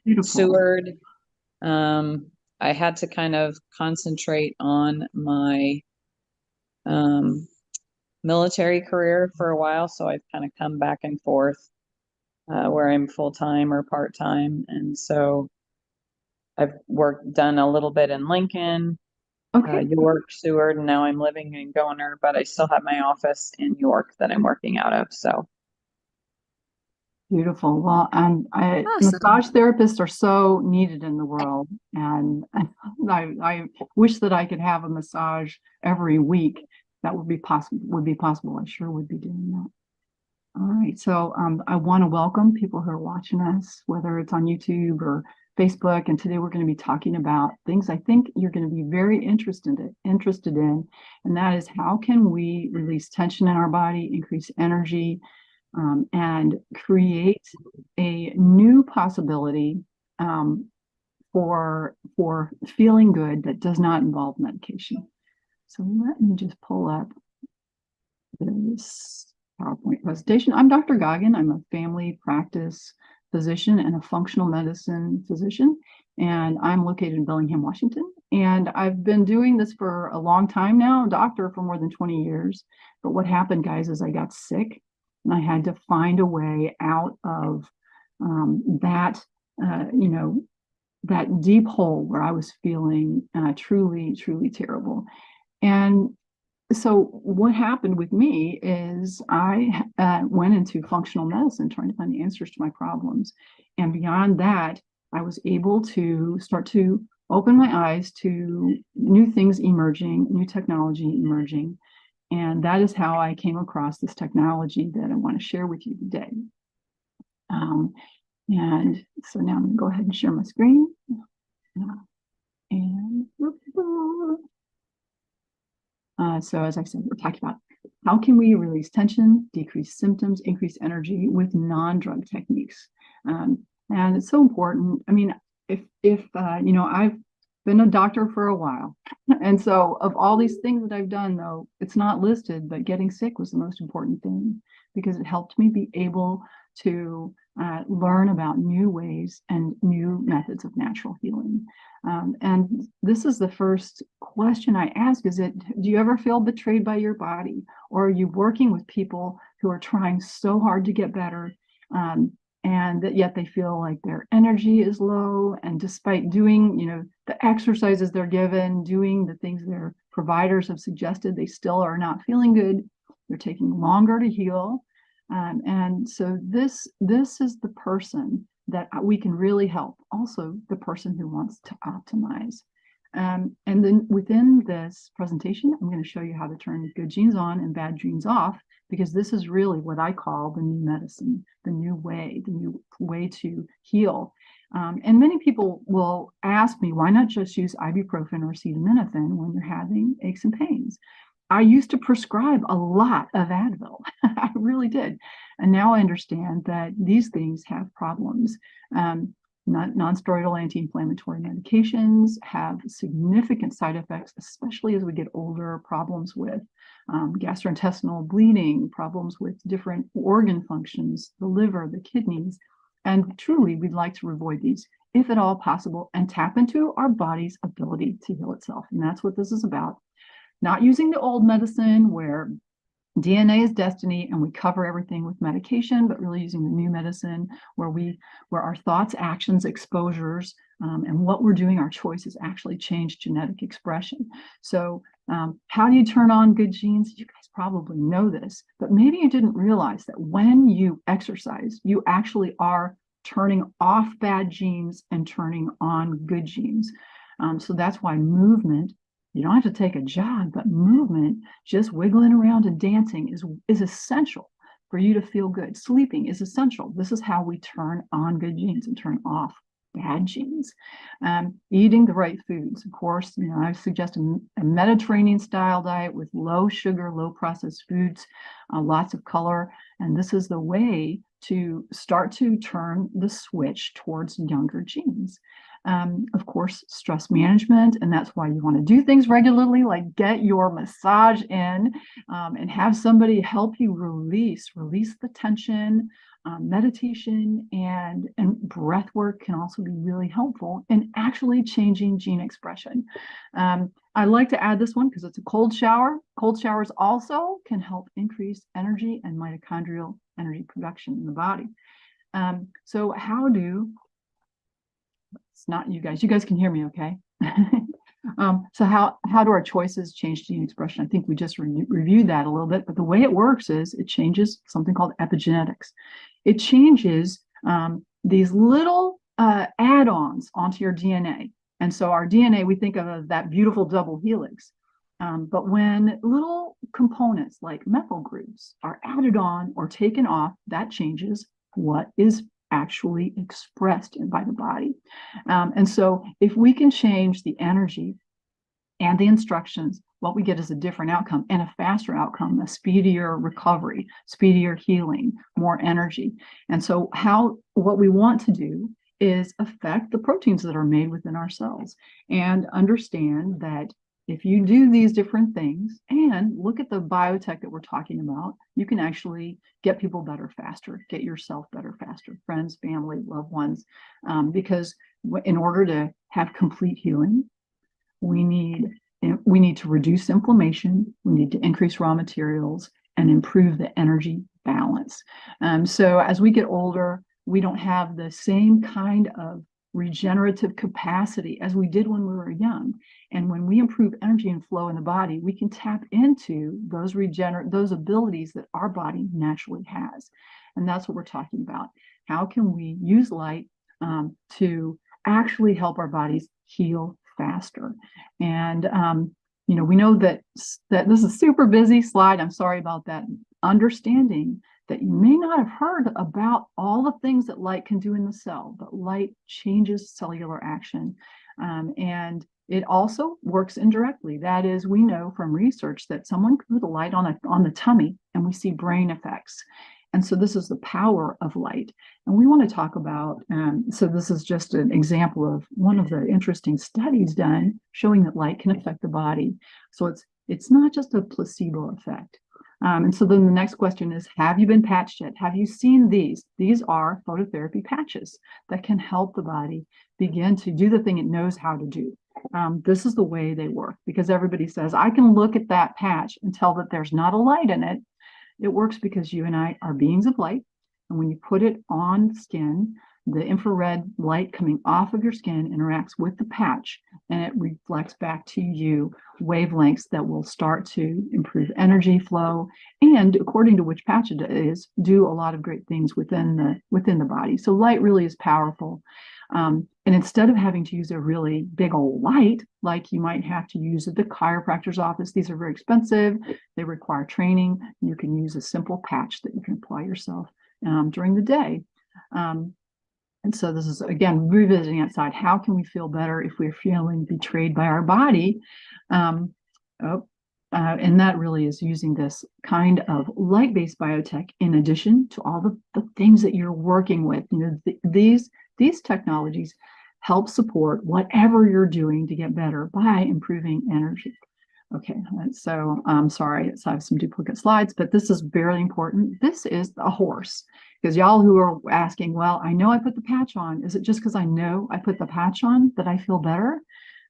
Beautiful. Seward. I had to kind of concentrate on my um, military career for a while, so I've kind of come back and forth where I'm full time or part time, and so I've done a little bit in Lincoln, Okay. York, Seward, and now I'm living in Goner, but I still have my office in York that I'm working out of. So Beautiful. Well, and awesome. massage therapists are so needed in the world, and I wish that I could have a massage every week. That would be possible. Would be possible. I sure would be doing that. All right. So I want to welcome people who are watching us, whether it's on YouTube or Facebook. And today we're going to be talking about things I think you're going to be very interested in, and that is how can we release tension in our body, increase energy, and create a new possibility for feeling good that does not involve medication. So let me just pull up this PowerPoint presentation. I'm Dr. Goggin. I'm a family practice physician and a functional medicine physician, and I'm located in Bellingham, Washington. And I've been doing this for a long time now, a doctor for more than 20 years. But what happened, guys, is I got sick and I had to find a way out of that, you know, that deep hole where I was feeling truly, truly terrible. And so what happened with me is I went into functional medicine trying to find the answers to my problems. And beyond that, I was able to start to open my eyes to new things emerging, new technology emerging. And that is how I came across this technology that I want to share with you today. Um, and so now I'm going to go ahead and share my screen. And so as I said, we're talking about how can we release tension, decrease symptoms, increase energy with non-drug techniques. And it's so important. I mean, if I've been a doctor for a while. And so of all these things that I've done, though, it's not listed, but getting sick was the most important thing because it helped me be able to learn about new ways and new methods of natural healing. And this is the first question I ask is do you ever feel betrayed by your body? Or are you working with people who are trying so hard to get better? And that yet they feel like their energy is low, and despite doing the exercises they're given, doing the things their providers have suggested, they still are not feeling good. They're taking longer to heal. And so this is the person that we can really help, also the person who wants to optimize. And then within this presentation, I'm going to show you how to turn good genes on and bad genes off, because this is really what I call the new medicine, the new way to heal. And many people will ask me, why not just use ibuprofen or acetaminophen when you're having aches and pains? I used to prescribe a lot of Advil. I really did. And now I understand that these things have problems. Non-steroidal anti-inflammatory medications have significant side effects, especially as we get older, problems with gastrointestinal bleeding, problems with different organ functions, the liver, the kidneys. And truly, we'd like to avoid these if at all possible and tap into our body's ability to heal itself. And that's what this is about. Not using the old medicine where DNA is destiny and we cover everything with medication, but really using the new medicine where our thoughts, actions, exposures, and what we're doing, our choices actually change genetic expression. So how do you turn on good genes? You guys probably know this, but maybe you didn't realize that when you exercise, you actually are turning off bad genes and turning on good genes. So that's why movement, you don't have to take a jog, but movement, just wiggling around and dancing is essential for you to feel good. Sleeping is essential. This is how we turn on good genes and turn off bad genes. Eating the right foods. Of course, I suggest a Mediterranean style diet with low sugar, low processed foods, lots of color. And this is the way to start to turn the switch towards younger genes. Of course, stress management, and that's why you want to do things regularly, like get your massage in and have somebody help you release the tension, meditation and breath work can also be really helpful in actually changing gene expression. I like to add this one because it's a cold shower. Cold showers also can help increase energy and mitochondrial energy production in the body. So how do, it's not you guys can hear me okay? So how do our choices change gene expression? I think we just reviewed that a little bit, but the way it works is it changes something called epigenetics. It changes these little add-ons onto your DNA. And so our DNA, we think of as that beautiful double helix. But when little components like methyl groups are added on or taken off, that changes what is actually expressed by the body. And so if we can change the energy and the instructions, what we get is a different outcome and a faster outcome, a speedier recovery, speedier healing, more energy. And so what we want to do is affect the proteins that are made within our cells and understand that if you do these different things and look at the biotech that we're talking about, you can actually get people better faster, get yourself better faster, friends, family, loved ones, because in order to have complete healing, we need to reduce inflammation, we need to increase raw materials and improve the energy balance. So as we get older, we don't have the same kind of regenerative capacity as we did when we were young. And when we improve energy and flow in the body, we can tap into those abilities that our body naturally has. And that's what we're talking about. How can we use light to actually help our bodies heal faster? And we know that this is a super busy slide. I'm sorry about that. Understanding that you may not have heard about all the things that light can do in the cell, but light changes cellular action. And it also works indirectly. That is, we know from research that someone can put a light on the tummy and we see brain effects. And so this is the power of light. And we want to talk about, so this is just an example of one of the interesting studies done showing that light can affect the body. So it's not just a placebo effect. And so then the next question is, have you been patched yet? Have you seen these? These are phototherapy patches that can help the body begin to do the thing it knows how to do. This is the way they work, because everybody says, I can look at that patch and tell that there's not a light in it. It works because you and I are beings of light. And when you put it on skin, the infrared light coming off of your skin interacts with the patch and it reflects back to you wavelengths that will start to improve energy flow and, according to which patch it is, do a lot of great things within the body. So light really is powerful. And instead of having to use a really big old light, like you might have to use at the chiropractor's office, these are very expensive, they require training, you can use a simple patch that you can apply yourself during the day. And so this is, again, revisiting outside. How can we feel better if we're feeling betrayed by our body? And that really is using this kind of light-based biotech in addition to all the things that you're working with. These technologies help support whatever you're doing to get better by improving energy. Okay, so I'm sorry, I have some duplicate slides, but this is very important. This is a horse. Because y'all who are asking, well, I know I put the patch on. Is it just because I know I put the patch on that I feel better?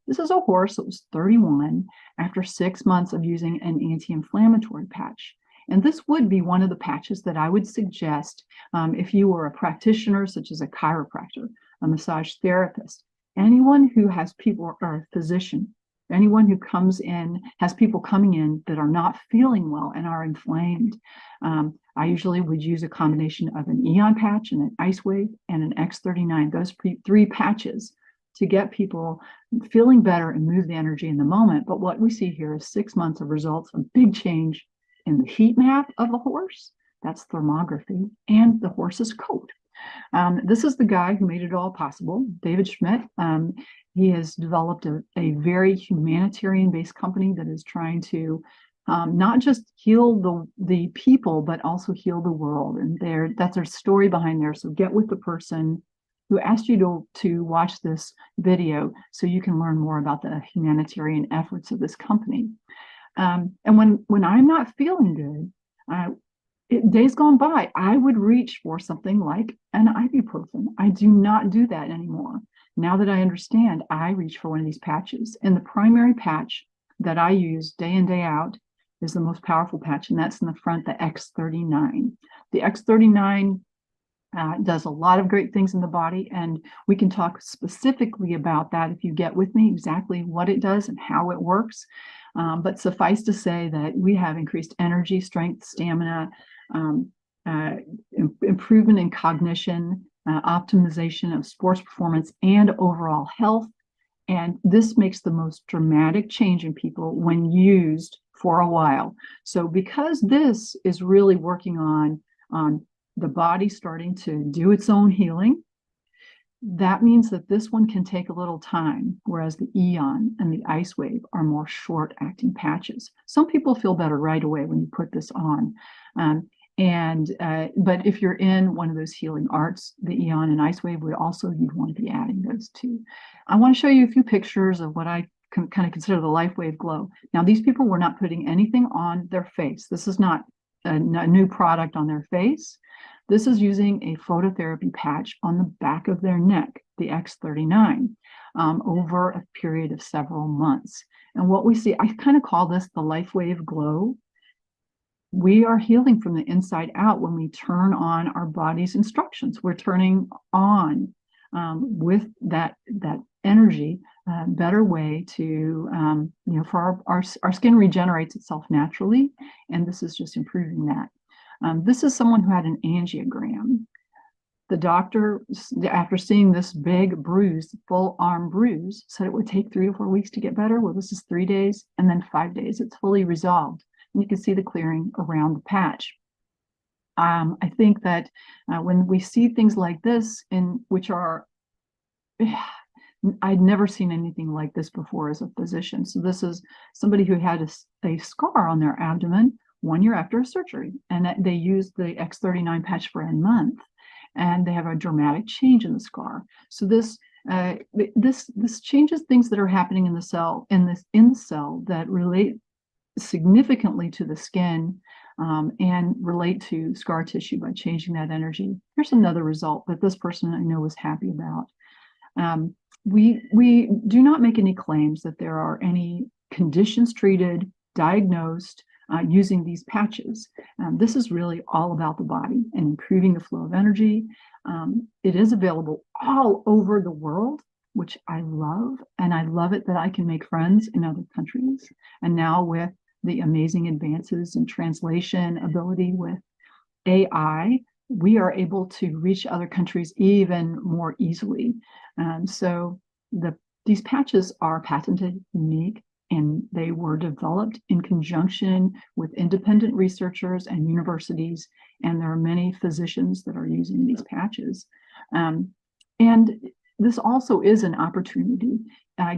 This is a horse that was 31 after 6 months of using an anti-inflammatory patch. And this would be one of the patches that I would suggest if you were a practitioner, such as a chiropractor, a massage therapist, anyone who has people, or a physician, anyone who comes in, has people coming in that are not feeling well and are inflamed. I usually would use a combination of an Eon patch and an LifeWave and an X39, those three patches, to get people feeling better and move the energy in the moment. But what we see here is 6 months of results, a big change in the heat map of the horse, that's thermography, and the horse's coat. This is the guy who made it all possible, David Schmidt. He has developed a very humanitarian-based company that is trying to not just heal the people, but also heal the world. And that's our story behind there. So get with the person who asked you to watch this video so you can learn more about the humanitarian efforts of this company. And when I'm not feeling good, days gone by, I would reach for something like an ibuprofen. I do not do that anymore. Now that I understand, I reach for one of these patches. And the primary patch that I use day in, day out is the most powerful patch, and that's in the front, the X39. The X39 does a lot of great things in the body, and we can talk specifically about that if you get with me, exactly what it does and how it works. But suffice to say that we have increased energy, strength, stamina, improvement in cognition, optimization of sports performance, and overall health. And this makes the most dramatic change in people when used for a while. So because this is really working on the body starting to do its own healing, that means that this one can take a little time, whereas the Eon and the Ice Wave are more short-acting patches. Some people feel better right away when you put this on. But if you're in one of those healing arts, the Eon and Ice Wave would also, you'd want to be adding those too. I want to show you a few pictures of what I kind of consider the LifeWave glow. Now, these people were not putting anything on their face. This is not a new product on their face. This is using a phototherapy patch on the back of their neck, the X39, over a period of several months. And what we see, I kind of call this the LifeWave glow. We are healing from the inside out when we turn on our body's instructions. We're turning on with that energy, better way to, for our skin regenerates itself naturally, and this is just improving that. This is someone who had an angiogram. The doctor, after seeing this big bruise, full arm bruise, said it would take 3 to 4 weeks to get better. Well, this is 3 days and then 5 days. It's fully resolved. And you can see the clearing around the patch. I think that when we see things like this, which are, I'd never seen anything like this before as a physician. So this is somebody who had a scar on their abdomen 1 year after a surgery, and they used the X39 patch for a month, and they have a dramatic change in the scar. So this changes things that are happening in the cell, in the cell, that relate significantly to the skin, and relate to scar tissue by changing that energy. Here's another result that this person I know was happy about. We do not make any claims that there are any conditions treated, diagnosed, using these patches. This is really all about the body and improving the flow of energy. It is available all over the world, which I love, and I love it that I can make friends in other countries. And now with the amazing advances in translation ability with AI, we are able to reach other countries even more easily. So these patches are patented, unique, and they were developed in conjunction with independent researchers and universities, and there are many physicians that are using these patches. And this also is an opportunity.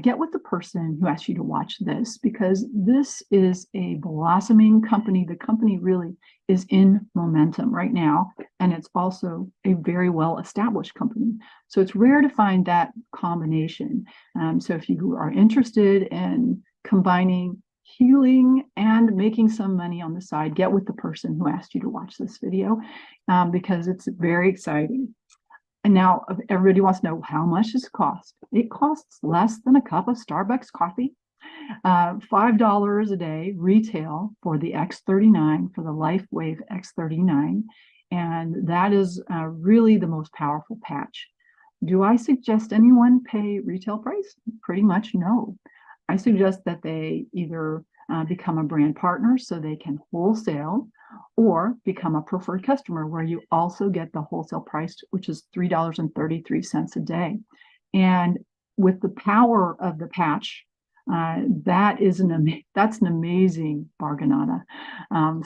Get with the person who asked you to watch this, because this is a blossoming company. The company really is in momentum right now, and it's also a very well-established company. So it's rare to find that combination. So if you are interested in combining healing and making some money on the side, get with the person who asked you to watch this video, because it's very exciting. And now everybody wants to know, how much does it cost? It costs less than a cup of Starbucks coffee. $5 a day retail for the X39, for the LifeWave X39. And that is really the most powerful patch. Do I suggest anyone pay retail price? Pretty much no. I suggest that they either become a brand partner so they can wholesale, or become a preferred customer where you also get the wholesale price, which is $3.33 a day. And with the power of the patch, that's an amazing bargainata.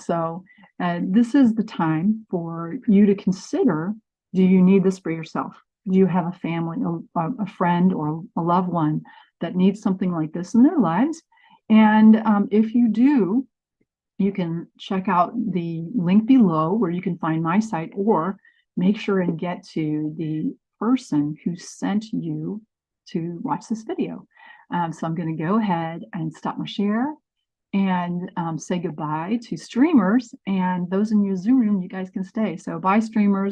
So this is the time for you to consider, do you need this for yourself? Do you have a family, a friend, or a loved one that needs something like this in their lives? And if you do, you can check out the link below where you can find my site, or make sure and get to the person who sent you to watch this video. So I'm going to go ahead and stop my share and say goodbye to streamers, and those in your Zoom room, you guys can stay. So bye, streamers.